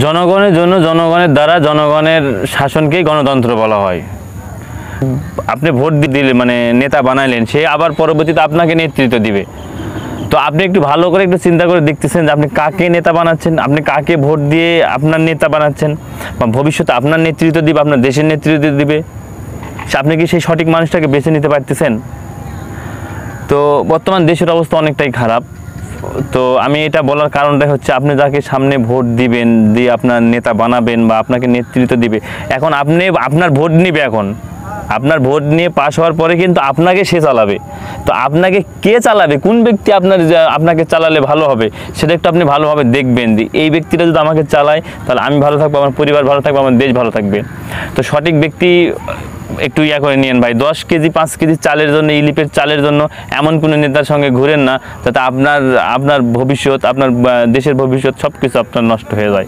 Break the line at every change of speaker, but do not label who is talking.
জনগণের জন্য, জনগণের দ্বারা, জনগণের শাসনকেই গণতন্ত্র বলা হয়। আপনি ভোট দিলে মানে নেতা বানাইলেন, সে আবার পরবর্তীতে আপনাকে নেতৃত্ব দিবে। তো আপনি একটু ভালো করে একটু চিন্তা করে দেখতেছেন যে আপনি কাকে নেতা বানাচ্ছেন, আপনি কাকে ভোট দিয়ে আপনার নেতা বানাচ্ছেন, বা ভবিষ্যতে আপনার নেতৃত্ব দিবে, আপনার দেশের নেতৃত্ব দিবে, আপনি কি সেই সঠিক মানুষটাকে বেছে নিতে পারতেছেন? তো বর্তমান দেশের অবস্থা অনেকটাই খারাপ। তো আমি এটা বলার কারণটাই হচ্ছে, আপনি যাকে সামনে ভোট দিবেন, দিয়ে আপনার নেতা বানাবেন বা আপনাকে নেতৃত্ব দিবে, এখন আপনি আপনার ভোট নিবে, এখন আপনার ভোট নিয়ে পাশ হওয়ার পরে কিন্তু আপনাকে সে চালাবে। তো আপনাকে কে চালাবে, কোন ব্যক্তি আপনাকে চালালে ভালো হবে, সেটা একটু আপনি ভালোভাবে দেখবেন। এই ব্যক্তিটা যদি আমাকে চালায়, তাহলে আমি ভালো থাকবো, আমার পরিবার ভালো থাকবে, আমার দেশ ভালো থাকবে। তো সঠিক ব্যক্তি একটু করে নিয়েন ভাই। 10 কেজি 5 কেজি চালের জন্য, ইলিপের চালের জন্য এমন কোনো নেতার সঙ্গে ঘুরেন না যাতে আপনার ভবিষ্যৎ, আপনার দেশের ভবিষ্যৎ সব কিছু আপনার নষ্ট হয়ে যায়।